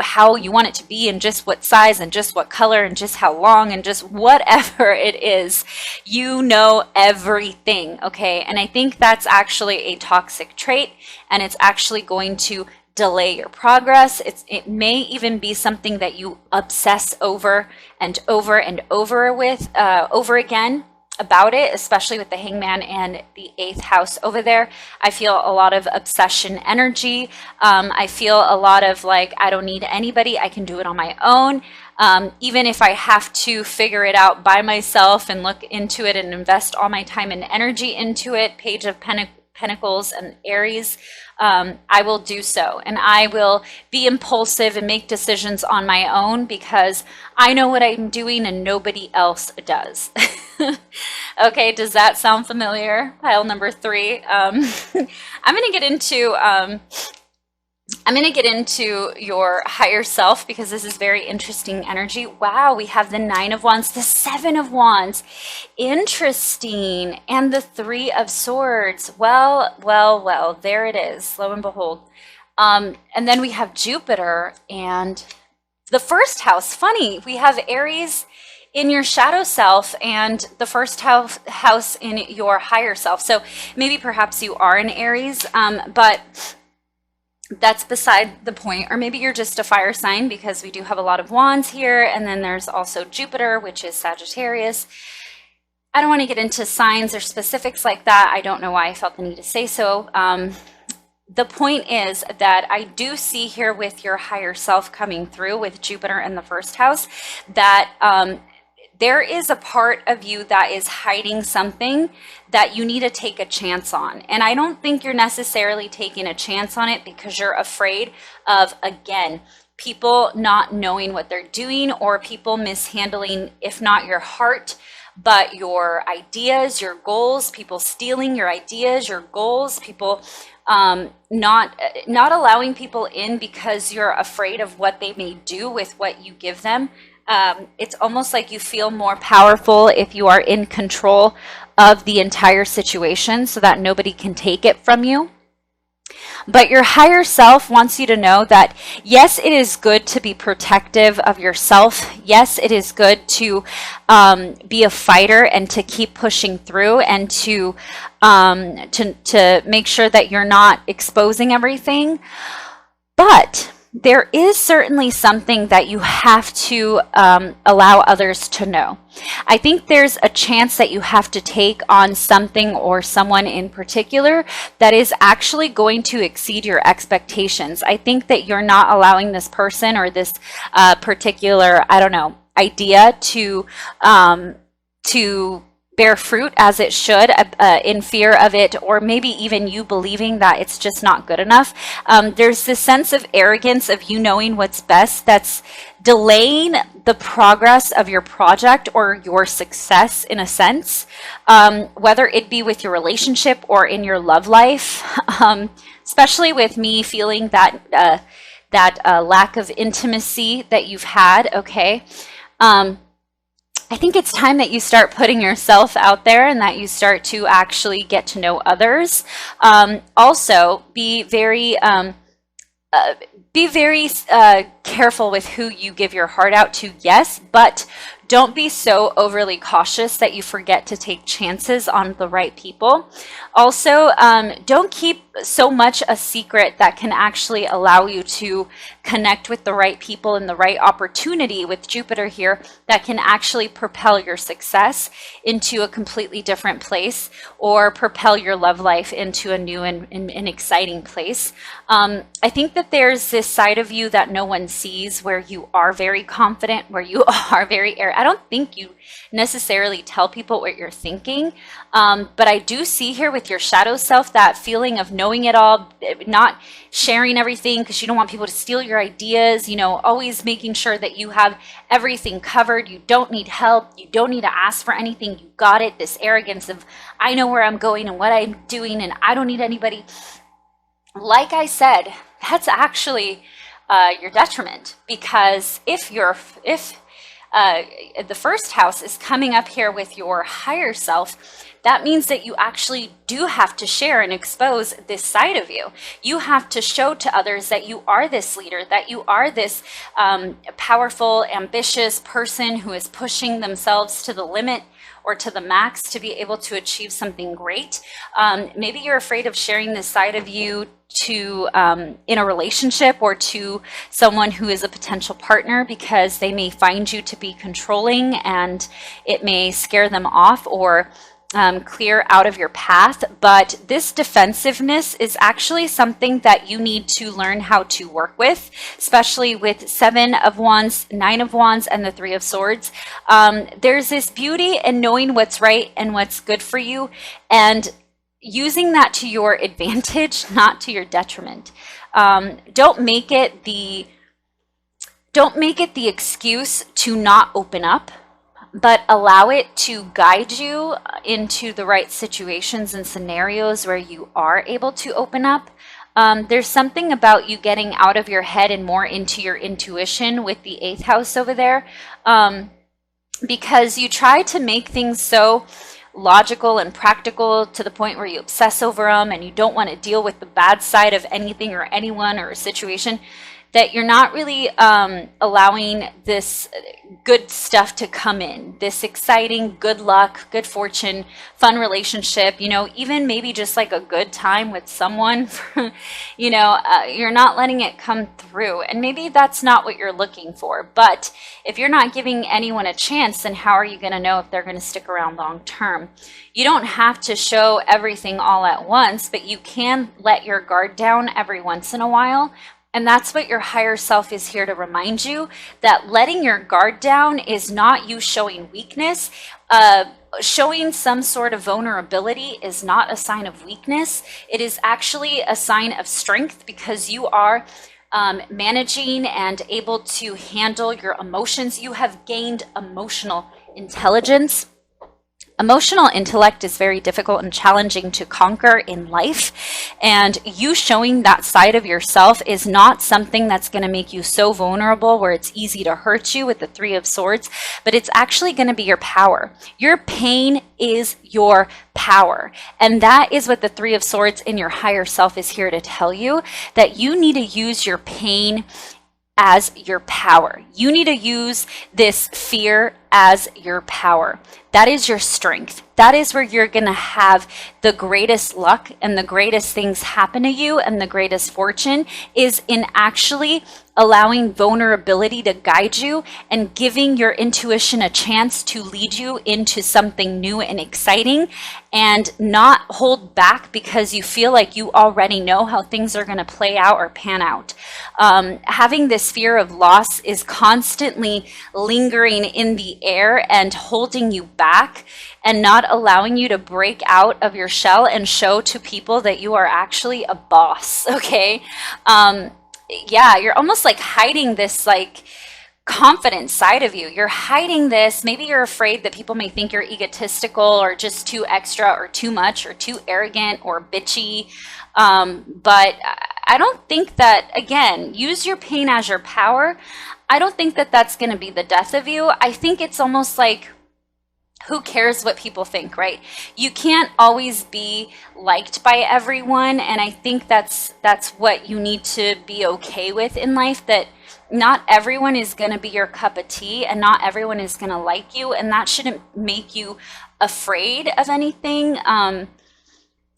how you want it to be and just what size and just what color and just how long and just whatever it is. You know everything, okay? And I think that's actually a toxic trait, and it's actually going to delay your progress. It may even be something that you obsess over and over and over again about it, especially with the Hangman and the 8th house over there. I feel a lot of obsession energy. I feel a lot of like, I don't need anybody. I can do it on my own. Even if I have to figure it out by myself and look into it and invest all my time and energy into it. Page of Pentacles and Aries, I will do so, and I will be impulsive and make decisions on my own because I know what I'm doing and nobody else does. Okay, does that sound familiar? Pile number 3. I'm gonna get into your higher self because this is very interesting energy. Wow, we have the 9 of Wands, the 7 of Wands. Interesting. And the 3 of Swords. Well, there it is. Lo and behold. And then we have Jupiter and the first house. Funny, we have Aries in your shadow self and the first house in your higher self. So maybe perhaps you are an Aries, but that's beside the point. Or maybe you're just a fire sign because we do have a lot of wands here. And then there's also Jupiter, which is Sagittarius. I don't want to get into signs or specifics like that. I don't know why I felt the need to say so. The point is that I do see here with your higher self coming through with Jupiter in the first house that there is a part of you that is hiding something that you need to take a chance on. And I don't think you're necessarily taking a chance on it because you're afraid of, again, people not knowing what they're doing or people mishandling, if not your heart, but your ideas, your goals, people stealing your ideas, your goals, people not allowing people in because you're afraid of what they may do with what you give them. It's almost like you feel more powerful if you are in control of the entire situation so that nobody can take it from you. But your higher self wants you to know that, yes, it is good to be protective of yourself. Yes, it is good to be a fighter and to keep pushing through and to make sure that you're not exposing everything. But there is certainly something that you have to allow others to know. I think there's a chance that you have to take on something or someone in particular that is actually going to exceed your expectations. I think that you're not allowing this person or this particular, I don't know, idea to bear fruit as it should, in fear of it, or maybe even you believing that it's just not good enough. There's this sense of arrogance of you knowing what's best that's delaying the progress of your project or your success in a sense, whether it be with your relationship or in your love life, especially with me feeling that lack of intimacy that you've had, okay? I think it's time that you start putting yourself out there and that you start to actually get to know others. Also, be very careful with who you give your heart out to, yes, but don't be so overly cautious that you forget to take chances on the right people. Also, don't keep so much a secret that can actually allow you to connect with the right people and the right opportunity with Jupiter here that can actually propel your success into a completely different place or propel your love life into a new and exciting place. I think that there's this side of you that no one sees where you are very confident, where you are very I don't think you necessarily tell people what you're thinking, but I do see here with your shadow self that feeling of knowing it all, not sharing everything because you don't want people to steal your ideas, you know, always making sure that you have everything covered. You don't need help. You don't need to ask for anything. You got it. This arrogance of I know where I'm going and what I'm doing and I don't need anybody. Like I said, that's actually your detriment, because if the first house is coming up here with your higher self, that means that you actually do have to share and expose this side of you. You have to show to others that you are this leader, that you are this powerful, ambitious person who is pushing themselves to the limit or to the max to be able to achieve something great. Maybe you're afraid of sharing this side of you to in a relationship or to someone who is a potential partner, because they may find you to be controlling and it may scare them off or clear out of your path. But this defensiveness is actually something that you need to learn how to work with, especially with 7 of Wands, 9 of Wands, and the 3 of Swords. There's this beauty in knowing what's right and what's good for you, and using that to your advantage, not to your detriment. Don't make it the excuse to not open up, but allow it to guide you into the right situations and scenarios where you are able to open up. There's something about you getting out of your head and more into your intuition with the 8th house over there, because you try to make things so logical and practical to the point where you obsess over them and you don't want to deal with the bad side of anything or anyone or a situation, that you're not really allowing this good stuff to come in, this exciting, good luck, good fortune, fun relationship, you know, even maybe just like a good time with someone, you know, you're not letting it come through. And maybe that's not what you're looking for. But if you're not giving anyone a chance, then how are you going to know if they're going to stick around long term? You don't have to show everything all at once, but you can let your guard down every once in a while. And that's what your higher self is here to remind you, that letting your guard down is not you showing weakness. Showing some sort of vulnerability is not a sign of weakness. It is actually a sign of strength, because you are managing and able to handle your emotions. You have gained emotional intelligence. Emotional intellect is very difficult and challenging to conquer in life, and you showing that side of yourself is not something that's going to make you so vulnerable where it's easy to hurt you with the 3 of Swords, but it's actually going to be your power. Your pain is your power, and that is what the 3 of Swords in your higher self is here to tell you, that you need to use your pain as your power. You need to use this fear as your power. That is your strength. That is where you're going to have the greatest luck and the greatest things happen to you, and the greatest fortune is in actually allowing vulnerability to guide you and giving your intuition a chance to lead you into something new and exciting, and not hold back because you feel like you already know how things are going to play out or pan out. Having this fear of loss is constantly lingering in the air and holding you back, and not allowing you to break out of your shell and show to people that you are actually a boss, okay? Yeah, you're almost like hiding this like confident side of you. You're hiding this. Maybe you're afraid that people may think you're egotistical or just too extra or too much or too arrogant or bitchy. But I don't think that, again, use your pain as your power. I don't think that that's going to be the death of you. I think it's almost like, who cares what people think, right? You can't always be liked by everyone, and I think that's what you need to be okay with in life, that not everyone is going to be your cup of tea, and not everyone is going to like you, and that shouldn't make you afraid of anything.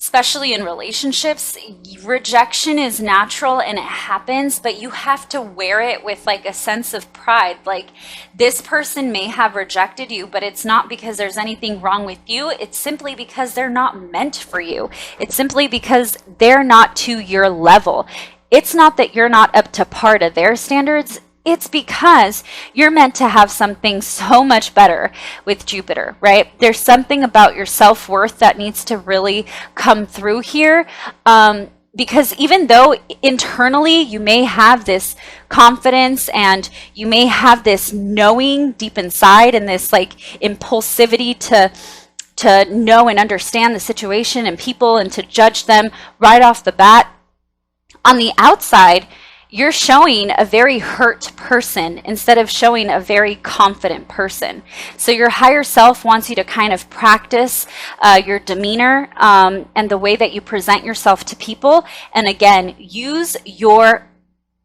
Especially in relationships, rejection is natural and it happens, but you have to wear it with like a sense of pride. Like, this person may have rejected you, but it's not because there's anything wrong with you. It's simply because they're not meant for you. It's simply because they're not to your level. It's not that you're not up to par to their standards. It's because you're meant to have something so much better with Jupiter, right? There's something about your self-worth that needs to really come through here. Because even though internally you may have this confidence and you may have this knowing deep inside and this like impulsivity to know and understand the situation and people and to judge them right off the bat, on the outside, you're showing a very hurt person instead of showing a very confident person. So your higher self wants you to kind of practice your demeanor and the way that you present yourself to people. And again, use your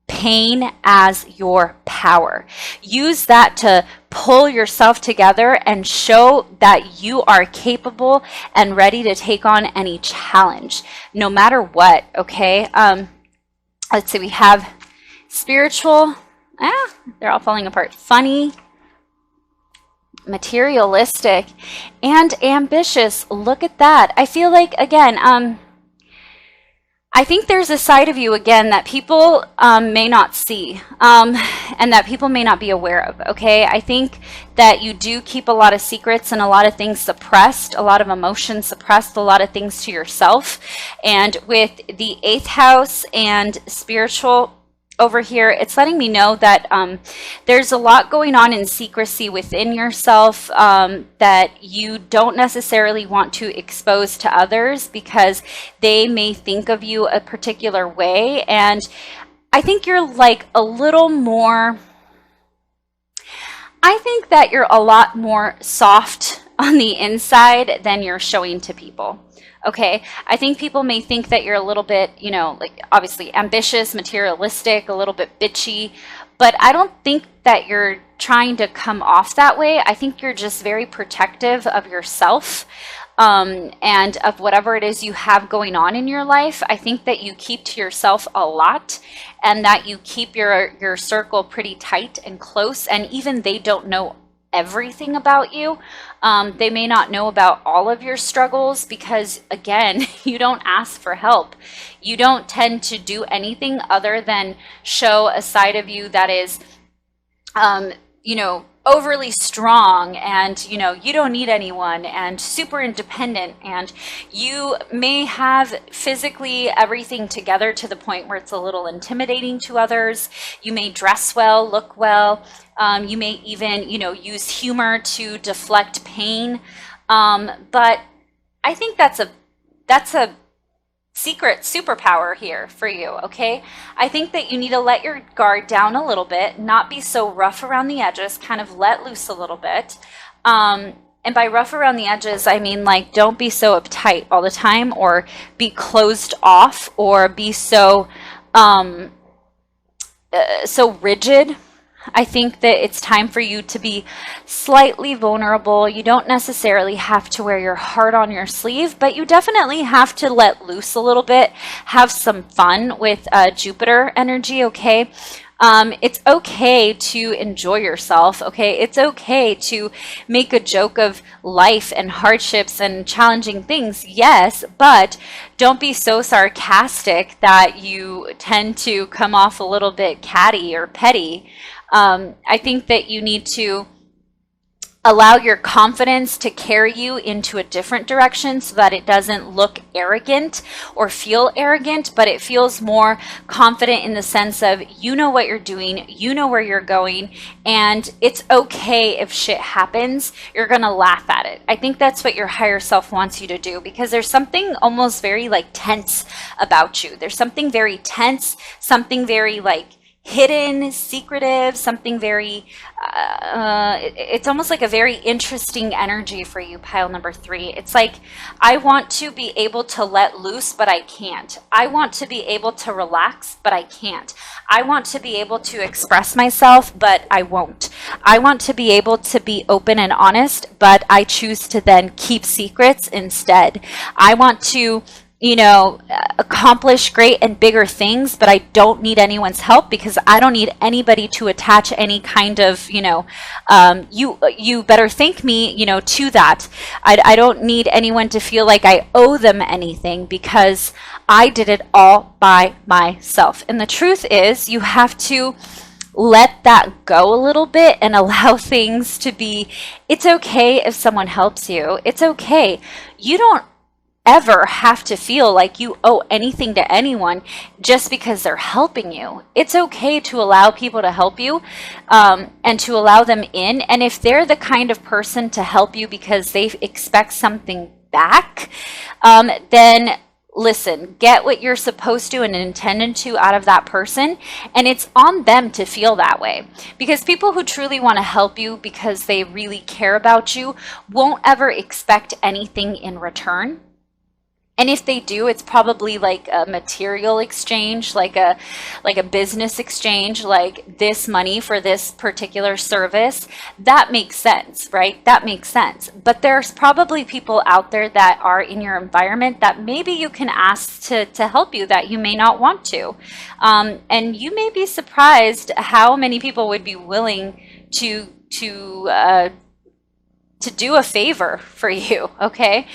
pain as your power. Use that to pull yourself together and show that you are capable and ready to take on any challenge, no matter what, okay? Let's see, we have spiritual, they're all falling apart, funny, materialistic, and ambitious. Look at that. I feel like, again, I think there's a side of you, again, that people may not see and that people may not be aware of, okay? I think that you do keep a lot of secrets and a lot of things suppressed, a lot of emotions suppressed, a lot of things to yourself. And with the 8th house and spiritual over here, it's letting me know that there's a lot going on in secrecy within yourself that you don't necessarily want to expose to others because they may think of you a particular way. And I think you're like a little more, I think that you're a lot more soft on the inside than you're showing to people. Okay, I think people may think that you're a little bit, you know, like obviously ambitious, materialistic, a little bit bitchy, but I don't think that you're trying to come off that way. I think you're just very protective of yourself and of whatever it is you have going on in your life. I think that you keep to yourself a lot and that you keep your circle pretty tight and close, and even they don't know everything about you. They may not know about all of your struggles because, again, you don't ask for help. You don't tend to do anything other than show a side of you that is, you know, overly strong, and you know, you don't need anyone, and super independent, and you may have physically everything together to the point where it's a little intimidating to others. You may dress well, look well. You may even, you know, use humor to deflect pain. But I think that's a secret superpower here for you, okay? I think that you need to let your guard down a little bit, not be so rough around the edges, kind of let loose a little bit. And by rough around the edges, I mean like don't be so uptight all the time, or be closed off, or be so so rigid. I think that it's time for you to be slightly vulnerable. You don't necessarily have to wear your heart on your sleeve, but you definitely have to let loose a little bit, have some fun with Jupiter energy, okay? It's okay to enjoy yourself, okay? It's okay to make a joke of life and hardships and challenging things, yes, but don't be so sarcastic that you tend to come off a little bit catty or petty. I think that you need to allow your confidence to carry you into a different direction so that it doesn't look arrogant or feel arrogant, but it feels more confident in the sense of you know what you're doing, you know where you're going, and it's okay if shit happens. You're going to laugh at it. I think that's what your higher self wants you to do, because there's something almost very like tense about you. There's something very tense, something very like hidden, secretive, something very, it's almost like a very interesting energy for you, pile number 3. It's like, I want to be able to let loose, but I can't. I want to be able to relax, but I can't. I want to be able to express myself, but I won't. I want to be able to be open and honest, but I choose to then keep secrets instead. I want to accomplish great and bigger things, but I don't need anyone's help because I don't need anybody to attach any kind of, you better thank me, to that. I don't need anyone to feel like I owe them anything because I did it all by myself. And the truth is, you have to let that go a little bit and allow things to be, it's okay if someone helps you. It's okay. You don't ever have to feel like you owe anything to anyone just because they're helping you. It's okay to allow people to help you and to allow them in. And if they're the kind of person to help you because they expect something back, then listen, get what you're supposed to and intended to out of that person, and it's on them to feel that way. Because people who truly want to help you because they really care about you won't ever expect anything in return. And if they do, it's probably like a material exchange, like a business exchange, like this money for this particular service. That makes sense, right? That makes sense. But there's probably people out there that are in your environment that maybe you can ask to help you that you may not want to. And you may be surprised how many people would be willing to do a favor for you, okay?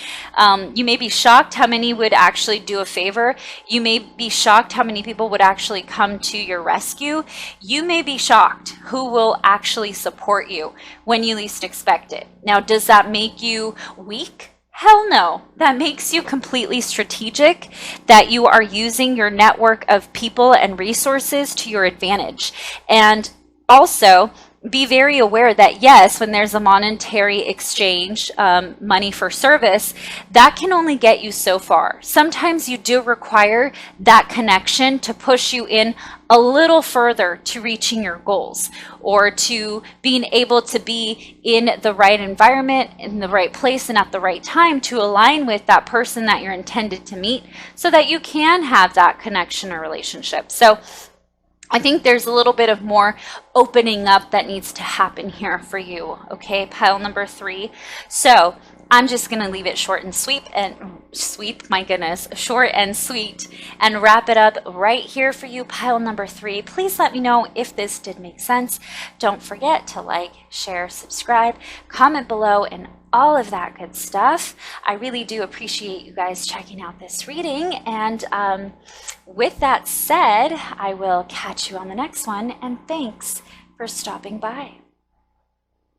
You may be shocked how many would actually do a favor. You may be shocked how many people would actually come to your rescue. You may be shocked who will actually support you when you least expect it. Now, does that make you weak? Hell no. That makes you completely strategic, that you are using your network of people and resources to your advantage. And also, be very aware that yes, when there's a monetary exchange, money for service, that can only get you so far. Sometimes you do require that connection to push you in a little further to reaching your goals, or to being able to be in the right environment, in the right place, and at the right time to align with that person that you're intended to meet so that you can have that connection or relationship. So I think there's a little bit of more opening up that needs to happen here for you, okay, pile number 3. So I'm just going to leave it short and sweet, my goodness, short and sweet, and wrap it up right here for you, pile number 3. Please let me know if this did make sense. Don't forget to like, share, subscribe, comment below, and all of that good stuff. I really do appreciate you guys checking out this reading. And with that said, I will catch you on the next one. And thanks for stopping by.